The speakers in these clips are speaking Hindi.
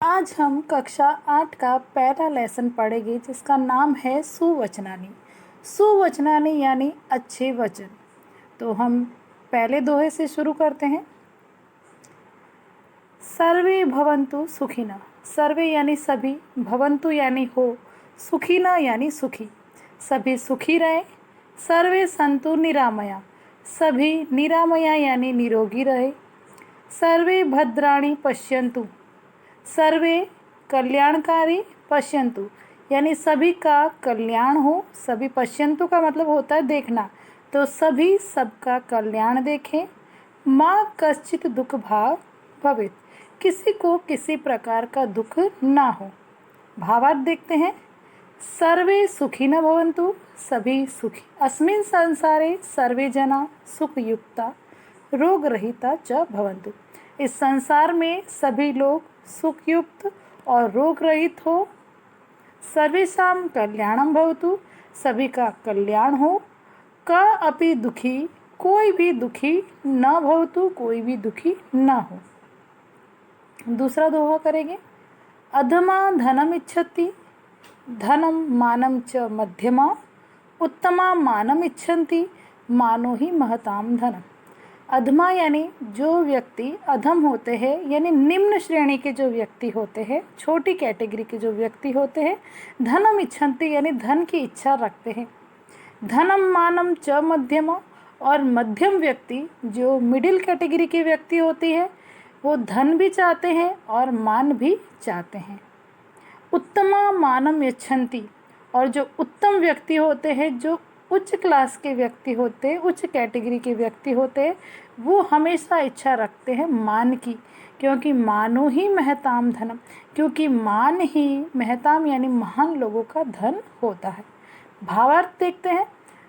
आज हम कक्षा 8 का पहला लेसन पढ़ेंगे जिसका नाम है सुवचनानी। सुवचनानी यानी अच्छे वचन। तो हम पहले दोहे से शुरू करते हैं। सर्वे भवन्तु सुखिनः। सर्वे यानी सभी, भवन्तु यानी हो, सुखिनः यानी सुखी, सभी सुखी रहें। सर्वे सन्तु निरामया। सभी निरामया यानी निरोगी रहे। सर्वे भद्राणि पश्यन्तु। सर्वे कल्याणकारी, पश्यन्तु यानी सभी का कल्याण हो। सभी, पश्यन्तु का मतलब होता है देखना, तो सभी सबका कल्याण देखें। माँ कश्चित दुख भाग भवेत्। किसी को किसी प्रकार का दुख ना हो। भावार्थ देखते हैं। सर्वे सुखिनः भवन्तु। सभी सुखी। अस्मिन् संसारे सर्वे जना सुखयुक्ता रोगरहिता च भवन्तु। इस संसार में सभी लोग सुखयुक्त और रोग रहित हो। सर्वेषां कल्याणं भवतु। सभी का कल्याण हो। क अपि दुखी, कोई भी दुखी न भवतु, कोई भी दुखी न हो। दूसरा दोहा करेंगे। अधमा धनम इच्छति, धनम मानम च मध्यमा, उत्तमा मानम इच्छन्ति, मानो ही महताम धनम। अधमा यानी जो व्यक्ति अधम होते हैं, यानी निम्न श्रेणी के जो व्यक्ति होते हैं, छोटी कैटेगरी के जो व्यक्ति होते हैं। धनम इच्छन्ति यानी धन की इच्छा रखते हैं। धनम मानम च मध्यमा, और मध्यम व्यक्ति जो मिडिल कैटेगरी के व्यक्ति होती है, वो धन भी चाहते हैं और मान भी चाहते हैं। उत्तमा मानम यच्छन्ति, और जो उत्तम व्यक्ति होते हैं, जो उच्च क्लास के व्यक्ति होते हैं, उच्च कैटेगरी के व्यक्ति होते हैं, वो हमेशा इच्छा रखते हैं मान की, क्योंकि मानो ही महताम धनम, क्योंकि मान ही महताम यानी महान लोगों का धन होता है। भावार्थ देखते हैं।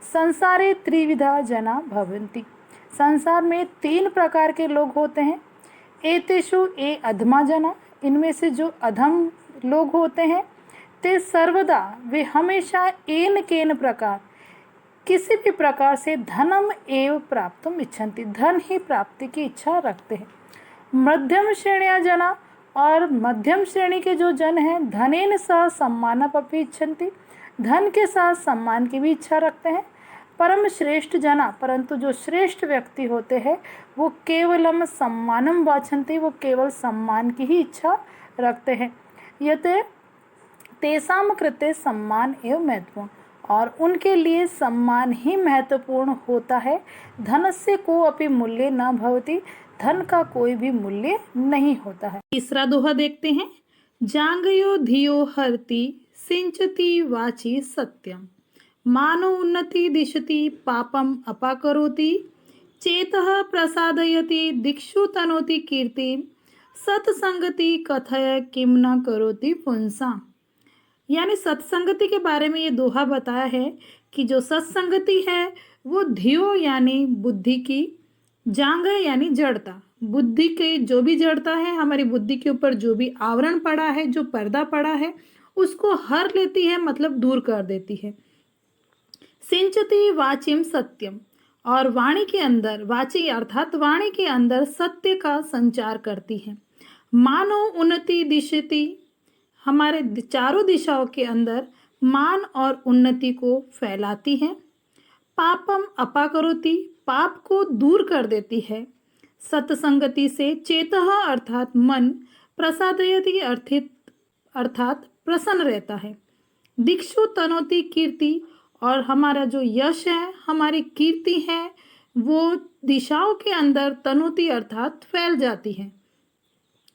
संसारे त्रिविधा जना भवन्ति। संसार में 3 प्रकार के लोग होते हैं। एतेषु ए अधमा जना, इनमें से जो अधम लोग होते हैं। ते सर्वदा, वे हमेशा एन केन प्रकार, किसी भी प्रकार से धनम एव प्राप्तुम इच्छन्ति, धन ही प्राप्ति की इच्छा रखते हैं। मध्यम श्रेणिया जना, और मध्यम श्रेणी के जो जन हैं, धनेन सह सम्मानमपि इच्छन्ति, धन के साथ सम्मान की भी इच्छा रखते हैं। परम श्रेष्ठ जना, परंतु जो श्रेष्ठ व्यक्ति होते हैं, वो केवलम सम्मानम वांछन्ति, वो केवल सम्मान की ही इच्छा रखते हैं। यते तेषां कृते सम्मान एवं महत्वपूर्ण, और उनके लिए सम्मान ही महत्वपूर्ण होता है। धनस्य को अपि मूल्य न भवति, धन का कोई भी मूल्य नहीं होता है। तीसरा दोहा देखते हैं। जांगयो धियो हरति, सिंचति वाचि सत्यम, मानो उन्नति दिशति, पापम अपाकरोति, चेतः प्रसादयति, दिक्षु तनोति कीर्ति, सत्संगति कथय किम न करोति पुंसा। यानी सत्संगति के बारे में ये दोहा बताया है कि जो सत्संगति है वो धियो यानी बुद्धि की, जांग यानी जड़ता, बुद्धि के जो भी जड़ता है, हमारी बुद्धि के ऊपर जो भी आवरण पड़ा है, जो पर्दा पड़ा है, उसको हर लेती है, मतलब दूर कर देती है। सिंचति वाचिम सत्यम, और वाणी के अंदर, वाची अर्थात वाणी के अंदर सत्य का संचार करती है। मानो उन्नति दिशति, हमारे चारों दिशाओं के अंदर मान और उन्नति को फैलाती है। पापम अपाकरोति, पाप को दूर कर देती है। सत्संगति से चेतः अर्थात मन, प्रसादयति अर्थात प्रसन्न रहता है। दिक्षु तनोति कीर्ति, और हमारा जो यश है, हमारी कीर्ति है, वो दिशाओं के अंदर तनोति अर्थात फैल जाती है।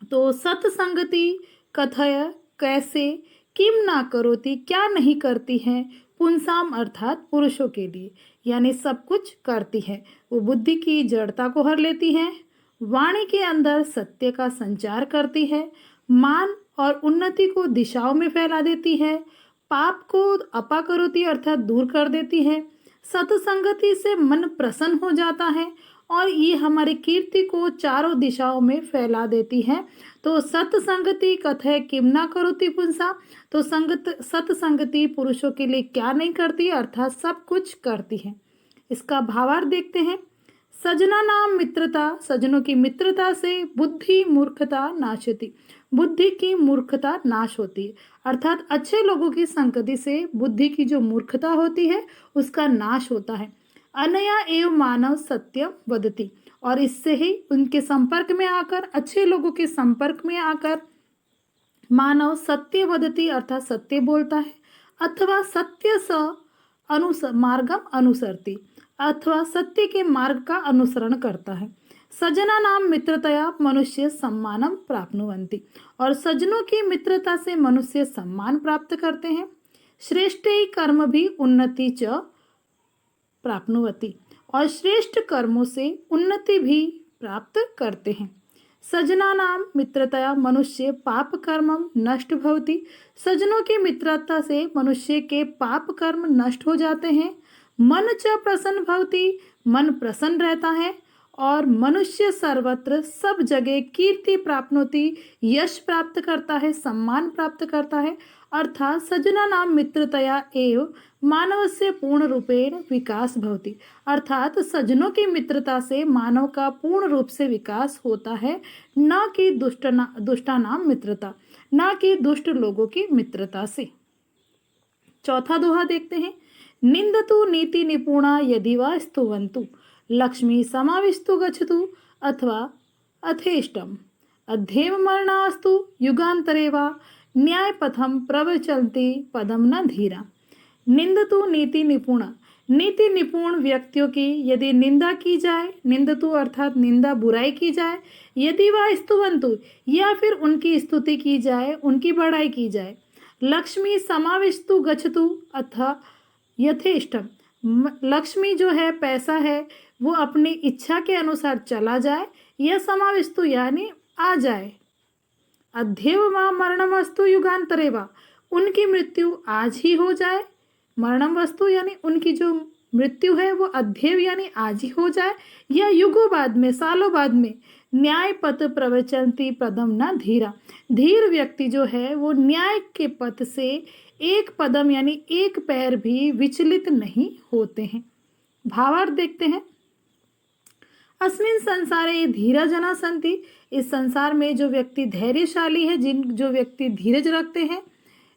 तो सत्संगति कथय, कैसे, किम ना करोति, क्या नहीं करती है, पुंसाम अर्थात पुरुषों के लिए, यानी सब कुछ करती है। वो बुद्धि की जड़ता को हर लेती है, वाणी के अंदर सत्य का संचार करती है, मान और उन्नति को दिशाओं में फैला देती है, पाप को अपाकरोति अर्थात दूर कर देती है, सत्संगति से मन प्रसन्न हो जाता है, और ये हमारी कीर्ति को चारों दिशाओं में फैला देती है। तो सत्संगति कथय किम ना करोति पुंसा, तो सत्संगति पुरुषों के लिए क्या नहीं करती, अर्थात सब कुछ करती है। इसका भावार्थ देखते हैं। सजना नाम मित्रता, सजनों की मित्रता से बुद्धि मूर्खता नाशति, बुद्धि की मूर्खता नाश होती है। अर्थात अच्छे लोगों की संगति से बुद्धि की जो मूर्खता होती है उसका नाश होता है। अनया एव मानव सत्य वदति, और इससे ही उनके संपर्क में आकर, अच्छे लोगों के संपर्क में आकर मानव सत्य वदति अर्थात सत्य बोलता है, अथवा सत्य स मार्गम अनुसरती, अथवा सत्य के मार्ग का अनुसरण करता है। सजना नाम मित्रतया मनुष्य सम्मानम प्राप्नुवन्ति, और सज्जनों की मित्रता से मनुष्य सम्मान प्राप्त करते हैं। श्रेष्ठ ही कर्म भी उन्नति च प्राप्नुवति, और श्रेष्ठ कर्मों से उन्नति भी प्राप्त करते हैं। सजना नाम मित्रतया मनुष्य पाप कर्मम नष्ट भवति, सज्जनों की मित्रता से मनुष्य के पाप कर्म नष्ट हो जाते हैं। मन च प्रसन्न भवति, मन प्रसन्न रहता है, और मनुष्य सर्वत्र सब जगह कीर्ति प्राप्नोति, यश प्राप्त करता है, सम्मान प्राप्त करता है। अर्थात सजना नाम मित्रतया एव मानवस्य पूर्ण रूपेण विकास भवति, अर्थात सज्जनों की मित्रता से मानव का पूर्ण रूप से विकास होता है, न कि दुष्टानाम मित्रता, न कि दुष्ट लोगों की मित्रता से। चौथा दोहा देखते हैं। निंदतु नीति निपुणा यदि वा स्तुवन्तु, लक्ष्मी समाविष्टु गच्छतु अथवा अथेष्टम, अध्येव मरणास्तु युगांतरे वा न्यायपथम प्रवचलति पदम न धीरा। निंदतु नीति निपुण, नीति निपुण व्यक्तियों की यदि निंदा की जाए, निंदतु अर्थात निंदा बुराई की जाए, यदि वह स्तुवन्तु या फिर उनकी स्तुति की जाए, उनकी बड़ाई की जाए। लक्ष्मी समाविष्टु गच्छतु अथ यथेष्टम, लक्ष्मी जो है पैसा है वो अपनी इच्छा के अनुसार चला जाए, यह समाविष्टु यानी आ जाए। अध्येव वा मरणम वस्तु युगांतरे वा, उनकी मृत्यु आज ही हो जाए। मरणम वस्तु यानी उनकी जो मृत्यु है वो अध्येव यानी आज ही हो जाए, या युगों बाद में, सालों बाद में। न्याय पथ प्रवचनती पदम न धीरा, धीर व्यक्ति जो है वो न्याय के पथ से एक कदम यानी एक पैर भी विचलित नहीं होते हैं। भावार्थ देखते हैं। अस्मिन् संसारे धीरा जना संति, इस संसार में जो व्यक्ति धैर्यशाली है, जो व्यक्ति धीरज रखते हैं।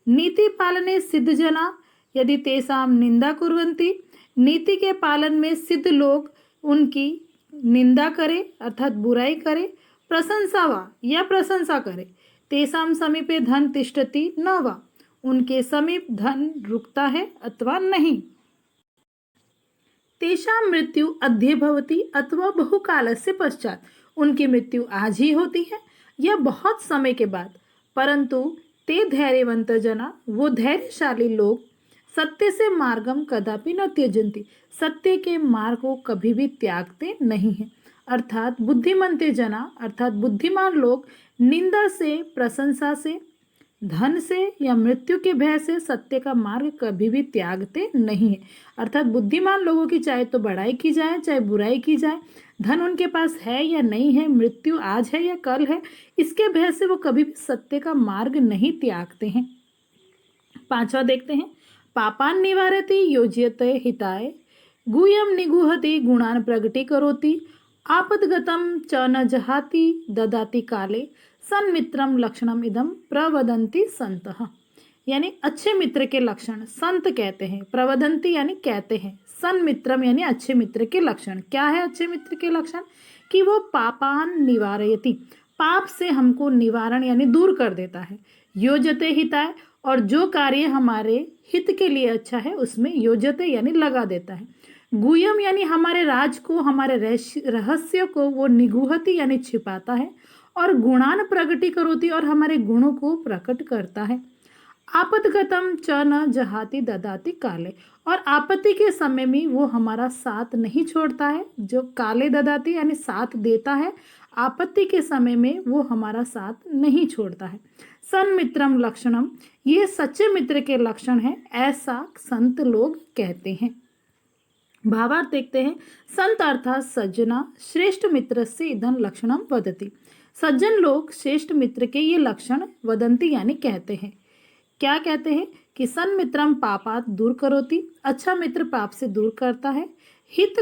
नीति पालने सिद्ध जना यदि तेसाम निंदा कुर्वन्ति, नीति के पालन में सिद्ध लोग उनकी निंदा करे अर्थात बुराई करे। प्रशंसा वा या प्रशंसा करे। तेसाम समीपे धन तिष्ठति न वा, उनके समीप धन रुकता है अथवा नहीं। तेषां मृत्यु अद्य भवति अथवा बहुकालस्य पश्चात, उनकी मृत्यु आज ही होती है या बहुत समय के बाद। परंतु ते धैर्यवंत जना, वो धैर्यशाली लोग, सत्य से मार्गम कदापि न त्यजन्ति, सत्य के मार्ग को कभी भी त्यागते नहीं हैं। अर्थात बुद्धिमंते जना अर्थात बुद्धिमान लोग निंदा से, प्रशंसा से, धन से या मृत्यु के भय से सत्य का मार्ग कभी भी त्यागते नहीं है। अर्थात बुद्धिमान लोगों की चाहे तो बड़ाई की जाए चाहे बुराई की जाए, धन उनके पास है या नहीं है, मृत्यु आज है या कल है, इसके भय से वो कभी भी सत्य का मार्ग नहीं त्यागते हैं। पांचवा देखते हैं। पापान निवारति योज्यते हिताय, गुह्यम निगुहति गुणान प्रगटीकरोति, आपदगतम च न जहाति ददाति काले, सन्मित्रम लक्षणम इदम प्रवदन्ति संतः। यानी अच्छे मित्र के लक्षण संत कहते हैं, प्रवदन्ति यानी कहते हैं, सन्मित्रम यानी अच्छे मित्र के लक्षण। क्या है अच्छे मित्र के लक्षण? कि वो पापान निवारयति, पाप से हमको निवारण यानी दूर कर देता है। योजते हिताय, और जो कार्य हमारे हित के लिए अच्छा है उसमें योजते यानी लगा देता है। गुह्यम यानी हमारे राज को, हमारे रहस्य को वो निगूहति यानी छिपाता है, और गुणान प्रगटी करोति, और हमारे गुणों को प्रकट करता है। आपदगतम च न जहाति ददाति काले, और आपत्ति के समय में वो हमारा साथ नहीं छोड़ता है। जो काले ददाति यानी साथ देता है, आपत्ति के समय में वो हमारा साथ नहीं छोड़ता है। सन्मित्रम लक्षणम, ये सच्चे मित्र के लक्षण हैं, ऐसा संत लोग कहते हैं। भावार्थ देखते हैं। संत अर्थात सज्जना श्रेष्ठ मित्र से इदं लक्षणम वदति, सज्जन लोग श्रेष्ठ मित्र के ये लक्षण वदंती यानी कहते हैं। क्या कहते हैं? कि सन्मित्रम पापात दूर करोति, अच्छा मित्र पाप से दूर करता है। हित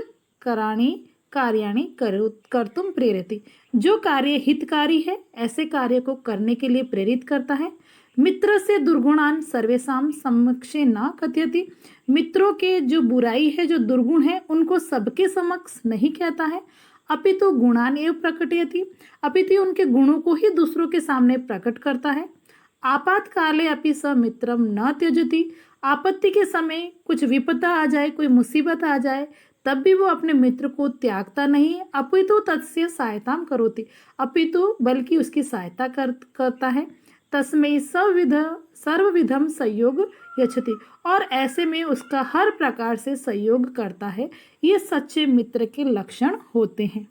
कराणी कार्याणि कर्तुम प्रेरयति। जो कार्य हितकारी है ऐसे कार्य को करने के लिए प्रेरित करता है। मित्र से दुर्गुणान सर्वेशम समक्षे न कथयति। मित्रों के जो बुराई है, जो दुर्गुण है, उनको सबके समक्ष नहीं कहता है। अपितु गुणान एव प्रकटयति। अपितु उनके गुणों को ही दूसरों के सामने प्रकट करता है। आपातकाले अपि स मित्रम न त्यजति। आपत्ति के समय कुछ विपदा आ जाए, कोई मुसीबत आ जाए, तब भी वो अपने मित्र को त्यागता नहीं है। अपितु तस्य सहायताम करोति। अपितु बल्कि उसकी सहायता करता है। तस्मै सर्वविधम सहयोग यच्छति। और ऐसे में उसका हर प्रकार से सहयोग करता है। ये सच्चे मित्र के लक्षण होते हैं।